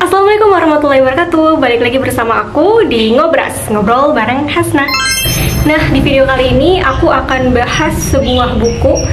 Assalamualaikum warahmatullahi wabarakatuh. Balik lagi bersama aku di Ngobras, ngobrol bareng Hasna. Nah, di video kali ini aku akan bahas sebuah buku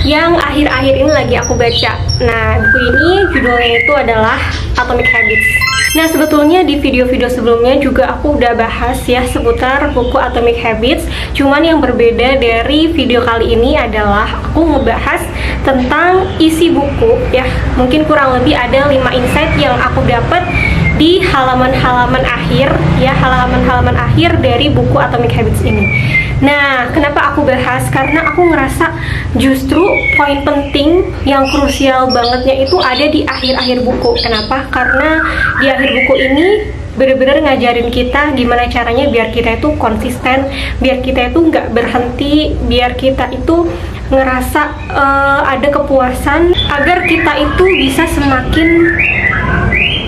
yang akhir-akhir ini lagi aku baca. Nah, buku ini judulnya itu adalah Atomic Habits. Nah, sebetulnya di video-video sebelumnya juga aku udah bahas ya seputar buku Atomic Habits. Cuman yang berbeda dari video kali ini adalah aku ngebahas tentang isi buku ya. Mungkin kurang lebih ada 5 insight yang aku dapat di halaman-halaman akhir ya, halaman-halaman akhir dari buku Atomic Habits ini. Nah, kenapa aku bahas? Karena aku ngerasa justru poin penting yang krusial bangetnya itu ada di akhir-akhir buku. Kenapa? Karena di akhir buku ini bener-bener ngajarin kita gimana caranya biar kita itu konsisten, biar kita itu nggak berhenti, biar kita itu ngerasa ada kepuasan, agar kita itu bisa semakin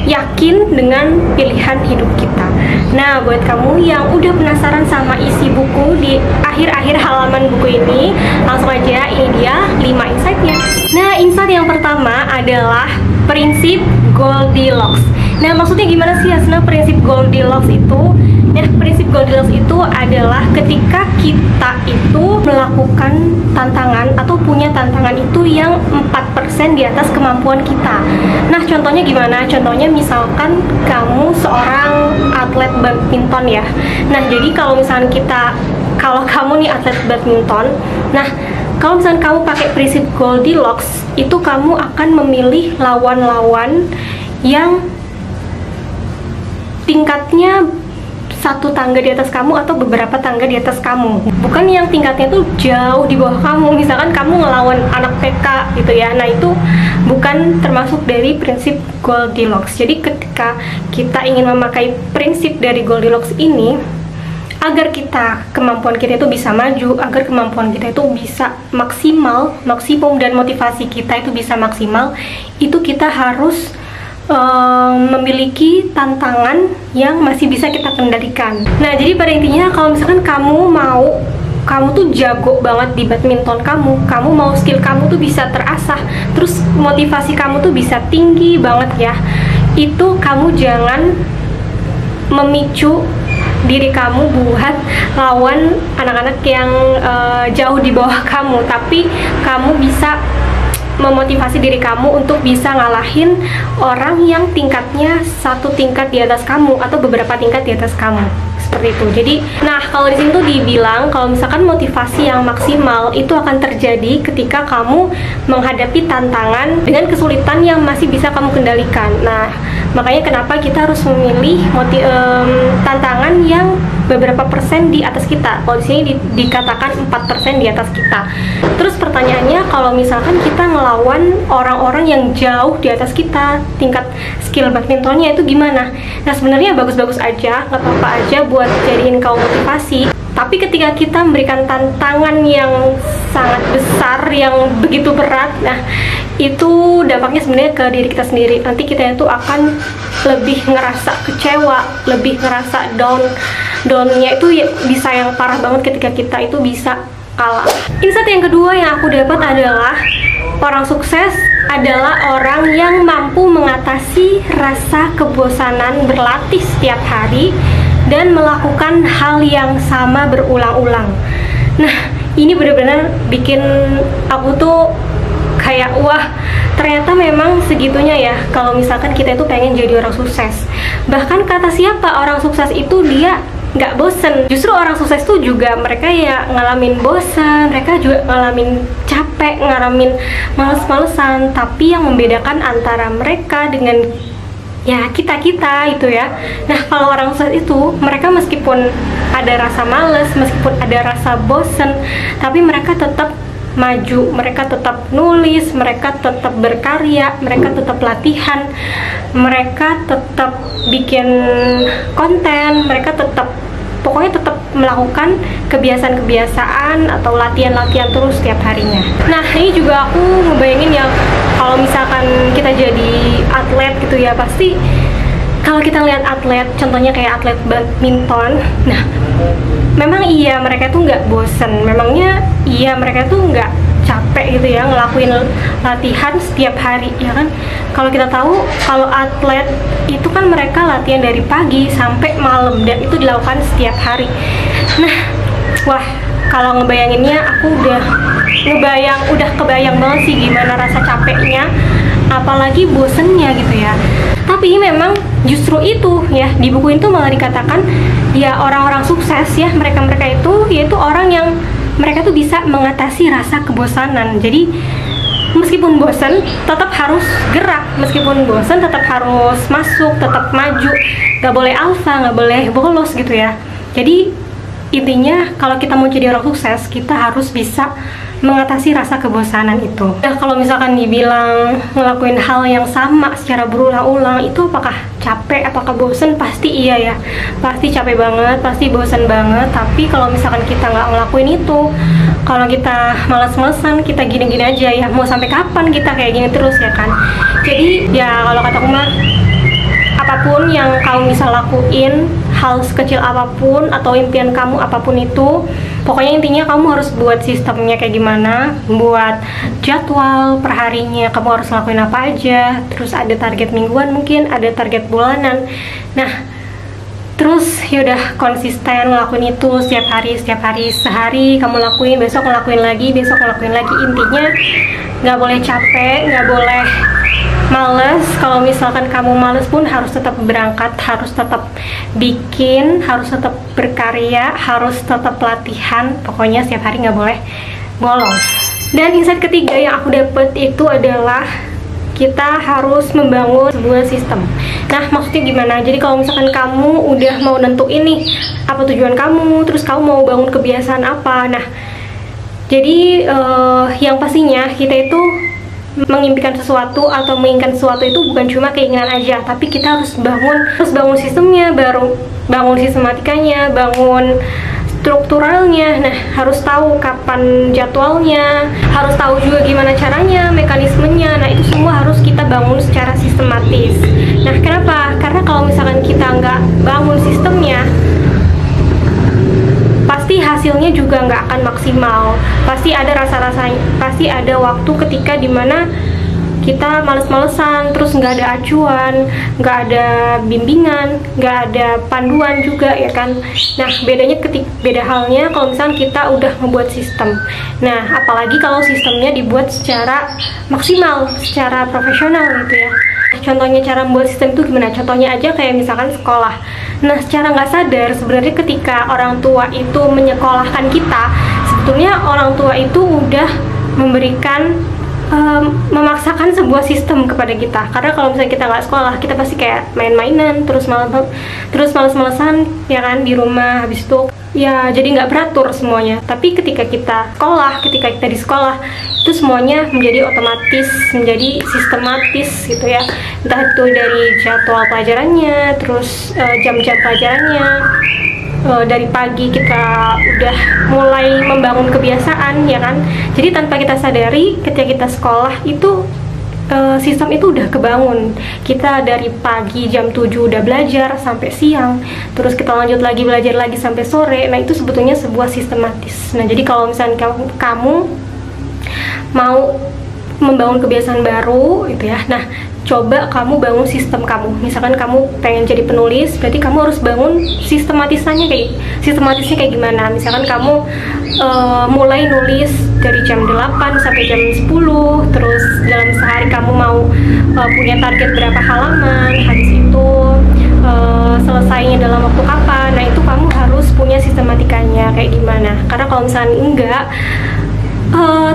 yakin dengan pilihan hidup kita. Nah, buat kamu yang udah penasaran sama isi buku di akhir-akhir halaman buku ini, langsung aja, ini dia 5 insight-nya. Nah, insight yang pertama adalah prinsip Goldilocks. Nah, maksudnya gimana sih Hasna prinsip Goldilocks itu? Nah, prinsip Goldilocks itu adalah ketika kita itu melakukan tantangan atau punya tantangan itu yang 4% di atas kemampuan kita. Nah, contohnya gimana? Contohnya misalkan kamu seorang atlet badminton ya. Nah, jadi kalau misalkan kalau kamu nih atlet badminton, nah kalau misalkan kamu pakai prinsip Goldilocks, itu kamu akan memilih lawan-lawan yang tingkatnya satu tangga di atas kamu atau beberapa tangga di atas kamu, bukan yang tingkatnya tuh jauh di bawah kamu. Misalkan kamu ngelawan anak TK gitu ya, nah itu bukan termasuk dari prinsip Goldilocks. Jadi ketika kita ingin memakai prinsip dari Goldilocks ini, agar kemampuan kita itu bisa maju, agar kemampuan kita itu bisa maksimum dan motivasi kita itu bisa maksimal, itu kita harus memiliki tantangan yang masih bisa kita kendalikan. Nah, jadi pada intinya kalau misalkan kamu tuh jago banget di badminton kamu mau skill kamu tuh bisa terasah, terus motivasi kamu tuh bisa tinggi banget ya, itu kamu jangan memicu diri kamu buat lawan anak-anak yang jauh di bawah kamu, tapi kamu bisa memotivasi diri kamu untuk bisa ngalahin orang yang tingkatnya satu tingkat di atas kamu atau beberapa tingkat di atas kamu, seperti itu. Jadi, nah kalau di sini tuh dibilang kalau misalkan motivasi yang maksimal itu akan terjadi ketika kamu menghadapi tantangan dengan kesulitan yang masih bisa kamu kendalikan. Nah, makanya kenapa kita harus memilih tantangan yang beberapa persen di atas kita. Kalau di sini dikatakan 4% di atas kita. Terus pertanyaannya, kalau misalkan kita ngelawan orang-orang yang jauh di atas kita, tingkat skill badmintonnya itu gimana? Nah, sebenarnya bagus-bagus aja, nggak apa-apa aja buat jadiin kamu motivasi. Tapi ketika kita memberikan tantangan yang sangat besar, yang begitu berat, nah itu dampaknya sebenarnya ke diri kita sendiri. Nanti kita itu akan lebih ngerasa kecewa, lebih ngerasa downnya itu bisa yang parah banget ketika kita itu bisa kalah. Insight yang kedua yang aku dapat adalah orang sukses adalah orang yang mampu mengatasi rasa kebosanan berlatih setiap hari dan melakukan hal yang sama berulang-ulang. Nah, ini benar-benar bikin aku tuh kayak wah, ternyata memang segitunya ya kalau misalkan kita itu pengen jadi orang sukses. Bahkan kata siapa orang sukses itu dia nggak bosen. Justru orang sukses tuh juga mereka ya ngalamin bosen, mereka juga ngalamin capek, ngalamin males-malesan. Tapi yang membedakan antara mereka dengan ya kita-kita itu ya. Nah, kalau orang sukses itu mereka meskipun ada rasa males, meskipun ada rasa bosen, tapi mereka tetap maju, mereka tetap nulis, mereka tetap berkarya, mereka tetap latihan, mereka tetap bikin konten, mereka pokoknya tetap melakukan kebiasaan-kebiasaan atau latihan-latihan terus setiap harinya. Nah, ini juga aku ngebayangin ya, kalau misalkan kita jadi atlet gitu ya, pasti kalau kita lihat atlet, contohnya kayak atlet badminton, nah memang iya mereka tuh nggak bosen, memangnya iya mereka tuh nggak capek capek gitu ya ngelakuin latihan setiap hari ya kan. Kalau kita tahu kalau atlet itu kan mereka latihan dari pagi sampai malam dan itu dilakukan setiap hari. Nah, wah, kalau ngebayanginnya aku udah kebayang banget sih gimana rasa capeknya, apalagi bosennya gitu ya. Tapi memang justru itu ya, di buku itu malah dikatakan ya orang-orang sukses ya, mereka-mereka itu yaitu orang yang mereka tuh bisa mengatasi rasa kebosanan. Jadi meskipun bosan tetap harus gerak, meskipun bosan tetap harus masuk, tetap maju, nggak boleh alfa, nggak boleh bolos gitu ya. Jadi intinya kalau kita mau jadi orang sukses, kita harus bisa mengatasi rasa kebosanan itu. Nah, kalau misalkan dibilang ngelakuin hal yang sama secara berulang-ulang, itu apakah capek, apakah bosen? Pasti iya ya, pasti capek banget, pasti bosen banget. Tapi kalau misalkan kita nggak ngelakuin itu, kalau kita malas-malesan, kita gini-gini aja ya, mau sampai kapan kita kayak gini terus ya kan? Jadi ya kalau kataku mah, apapun yang kamu bisa lakuin, hal sekecil apapun atau impian kamu apapun itu, pokoknya intinya kamu harus buat sistemnya kayak gimana, buat jadwal perharinya, kamu harus lakuin apa aja, terus ada target mingguan mungkin, ada target bulanan. Nah, terus yaudah konsisten ngelakuin itu setiap hari, sehari kamu lakuin, besok ngelakuin lagi, besok ngelakuin lagi. Intinya nggak boleh capek, nggak boleh males. Kalau misalkan kamu males pun harus tetap berangkat, harus tetap bikin, harus tetap berkarya, harus tetap latihan. Pokoknya setiap hari nggak boleh bolong. Dan insight ketiga yang aku dapet itu adalah kita harus membangun sebuah sistem. Nah, maksudnya gimana? Jadi kalau misalkan kamu udah mau nentuin nih apa tujuan kamu, terus kamu mau bangun kebiasaan apa. Nah, jadi yang pastinya kita itu mengimpikan sesuatu atau menginginkan sesuatu itu bukan cuma keinginan aja, tapi kita harus bangun sistemnya, bangun sistematikanya, bangun strukturalnya. Nah, harus tahu kapan jadwalnya, harus tahu juga gimana caranya, mekanismenya. Nah, itu semua harus kita bangun secara sistematis. Nah, kenapa? Karena kalau misalkan kita nggak bangun sistemnya, pasti hasilnya juga nggak akan maksimal. Pasti ada rasa-rasanya, pasti ada waktu ketika dimana kita males-malesan, terus nggak ada acuan, nggak ada bimbingan, nggak ada panduan juga ya kan. Nah, beda halnya kalau misalnya kita udah membuat sistem. Nah, apalagi kalau sistemnya dibuat secara maksimal, secara profesional gitu ya. Contohnya cara membuat sistem itu gimana? Contohnya aja kayak misalkan sekolah. Nah, secara nggak sadar sebenarnya ketika orang tua itu menyekolahkan kita, sebetulnya orang tua itu udah memberikan memaksakan sebuah sistem kepada kita. Karena kalau misalnya kita nggak sekolah, kita pasti kayak main-mainan, terus males-malesan ya kan di rumah. Habis itu ya jadi nggak beratur semuanya. Tapi ketika kita di sekolah itu semuanya menjadi otomatis, menjadi sistematis gitu ya. Entah itu dari jadwal pelajarannya, terus jam-jam pelajarannya, dari pagi kita udah mulai membangun kebiasaan ya kan. Jadi tanpa kita sadari ketika kita sekolah itu sistem itu udah kebangun. Kita dari pagi jam 7 udah belajar sampai siang, terus kita lanjut lagi belajar lagi sampai sore. Nah, itu sebetulnya sebuah sistematis. Nah, jadi kalau misalnya kamu mau membangun kebiasaan baru gitu ya, nah coba kamu bangun sistem kamu. Misalkan kamu pengen jadi penulis, berarti kamu harus bangun sistematisnya kayak gimana. Misalkan kamu mulai nulis dari jam 8 sampai jam 10, terus dalam sehari kamu mau punya target berapa halaman, habis itu selesainya dalam waktu kapan. Nah, itu kamu harus punya sistematikanya kayak gimana. Karena kalau misalnya enggak,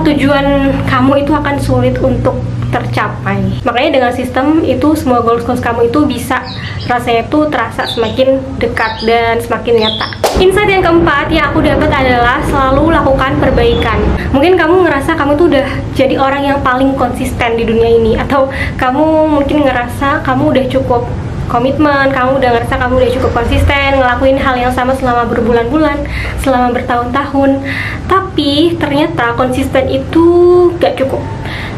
tujuan kamu itu akan sulit untuk tercapai. Makanya dengan sistem itu semua goals kamu itu bisa rasanya itu terasa semakin dekat dan semakin nyata. Insight yang keempat yang aku dapat adalah selalu lakukan perbaikan. Mungkin kamu ngerasa kamu tuh udah jadi orang yang paling konsisten di dunia ini, atau kamu mungkin ngerasa kamu udah cukup komitmen, kamu udah ngerasa kamu udah cukup konsisten ngelakuin hal yang sama selama berbulan-bulan, selama bertahun-tahun. Tapi ternyata konsisten itu gak cukup.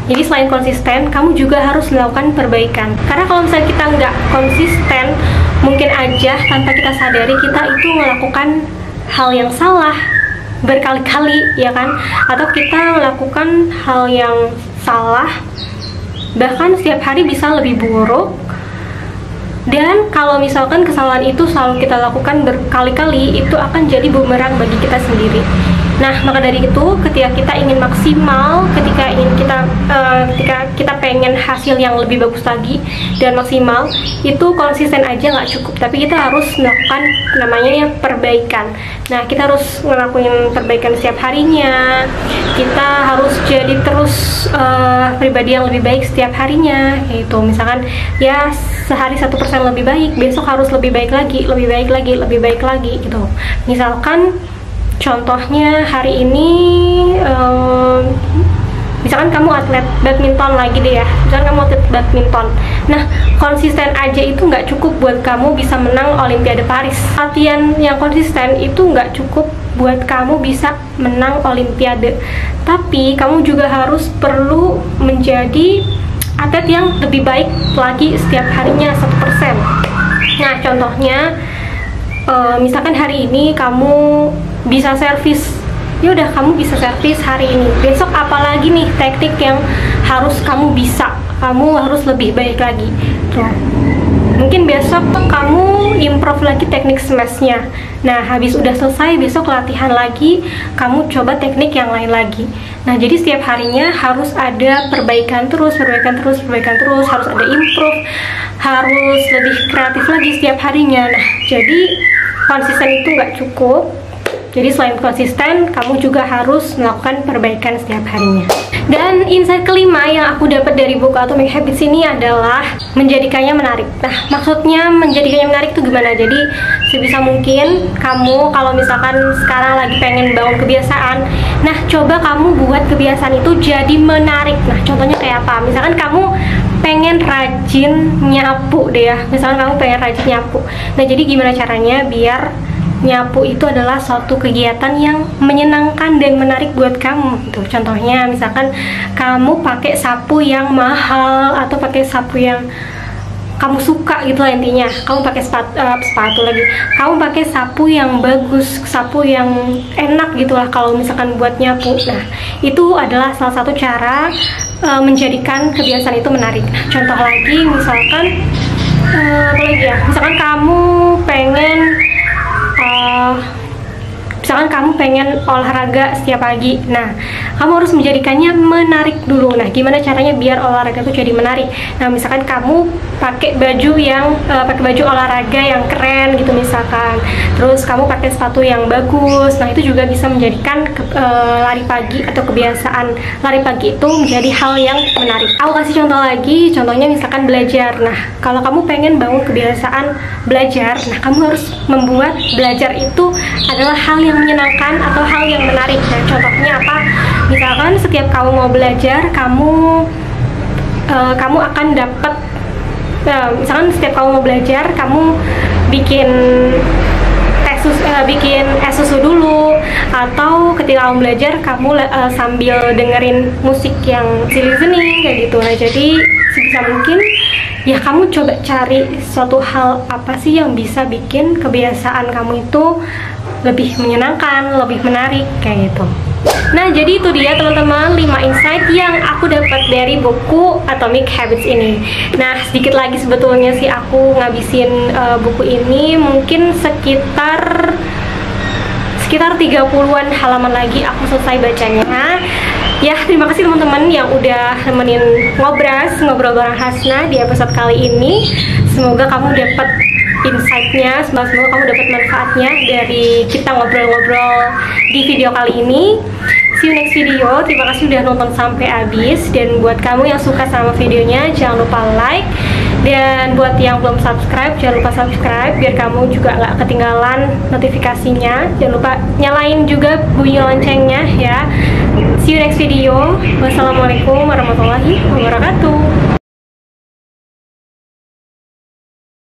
Jadi selain konsisten, kamu juga harus melakukan perbaikan. Karena kalau misalnya kita nggak konsisten, mungkin aja tanpa kita sadari kita itu melakukan hal yang salah berkali-kali, ya kan? Atau kita melakukan hal yang salah, bahkan setiap hari bisa lebih buruk. Dan kalau misalkan kesalahan itu selalu kita lakukan berkali-kali, itu akan jadi bumerang bagi kita sendiri. Nah, maka dari itu, ketika kita ingin maksimal, ketika kita pengen hasil yang lebih bagus lagi dan maksimal, itu konsisten aja nggak cukup, tapi kita harus melakukan namanya perbaikan. Nah, kita harus ngelakuin perbaikan setiap harinya. Kita harus jadi terus pribadi yang lebih baik setiap harinya. Gitu. Misalkan ya sehari 1% lebih baik, besok harus lebih baik lagi, lebih baik lagi, lebih baik lagi gitu. Misalkan contohnya hari ini misalkan kamu atlet badminton lagi deh ya, misalkan kamu atlet badminton. Nah, konsisten aja itu nggak cukup buat kamu bisa menang Olimpiade Paris. Latihan yang konsisten itu nggak cukup buat kamu bisa menang Olimpiade. Tapi kamu juga harus perlu menjadi atlet yang lebih baik lagi setiap harinya 1%. Nah, contohnya misalkan hari ini kamu bisa servis, ya udah kamu bisa servis hari ini. Besok apalagi nih teknik yang harus kamu bisa, kamu harus lebih baik lagi. Tuh. Mungkin besok kamu improve lagi teknik smashnya. Nah, habis udah selesai, besok latihan lagi, kamu coba teknik yang lain lagi. Nah, jadi setiap harinya harus ada perbaikan terus, perbaikan terus, perbaikan terus, harus ada improve, harus lebih kreatif lagi setiap harinya. Nah, jadi konsisten itu nggak cukup. Jadi selain konsisten, kamu juga harus melakukan perbaikan setiap harinya. Dan insight kelima yang aku dapat dari buku Atomic Habits ini adalah menjadikannya menarik. Nah, maksudnya menjadikannya menarik itu gimana? Jadi sebisa mungkin kamu kalau misalkan sekarang lagi pengen bangun kebiasaan, nah coba kamu buat kebiasaan itu jadi menarik. Nah, contohnya kayak apa? Misalkan kamu pengen rajin nyapu deh ya. Misalkan kamu pengen rajin nyapu. Nah, jadi gimana caranya biar nyapu itu adalah suatu kegiatan yang menyenangkan dan menarik buat kamu gitu. Contohnya misalkan kamu pakai sapu yang mahal atau pakai sapu yang kamu suka gitu lah intinya. Kamu pakai sepatu lagi. Kamu pakai sapu yang bagus, sapu yang enak gitulah kalau misalkan buat nyapu. Nah, itu adalah salah satu cara menjadikan kebiasaan itu menarik. Nah, contoh lagi misalkan apa lagi ya? Misalkan kamu pengen olahraga setiap pagi. Nah, kamu harus menjadikannya menarik dulu. Nah, gimana caranya biar olahraga itu jadi menarik? Nah, misalkan kamu pakai baju olahraga yang keren gitu misalkan. Terus kamu pakai sepatu yang bagus. Nah, itu juga bisa menjadikan lari pagi atau kebiasaan lari pagi itu menjadi hal yang menarik. Aku kasih contoh lagi. Contohnya misalkan belajar. Nah, kalau kamu pengen bangun kebiasaan belajar, nah kamu harus membuat belajar itu adalah hal yang menyenangkan atau hal yang menarik. Nah, contohnya apa? Misalkan setiap kamu mau belajar, kamu akan dapat misalkan setiap kamu mau belajar, kamu bikin es susu dulu, atau ketika kamu belajar kamu sambil dengerin musik yang listening kayak gitu. Nah, jadi sebisa mungkin ya kamu coba cari suatu hal apa sih yang bisa bikin kebiasaan kamu itu lebih menyenangkan, lebih menarik kayak gitu. Nah, jadi itu dia teman-teman 5 insight yang aku dapat dari buku Atomic Habits ini. Nah, sedikit lagi sebetulnya sih aku ngabisin buku ini mungkin sekitar 30-an halaman lagi aku selesai bacanya. Ya, terima kasih teman-teman yang udah nemenin ngobrol bareng Hasna di episode kali ini. Semoga kamu dapat insight-nya, semoga kamu dapat manfaatnya dari kita ngobrol-ngobrol di video kali ini. See you next video. Terima kasih udah nonton sampai habis. Dan buat kamu yang suka sama videonya, jangan lupa like. Dan buat yang belum subscribe, jangan lupa subscribe biar kamu juga nggak ketinggalan notifikasinya. Jangan lupa nyalain juga bunyi loncengnya ya. See you next video. Wassalamualaikum warahmatullahi wabarakatuh.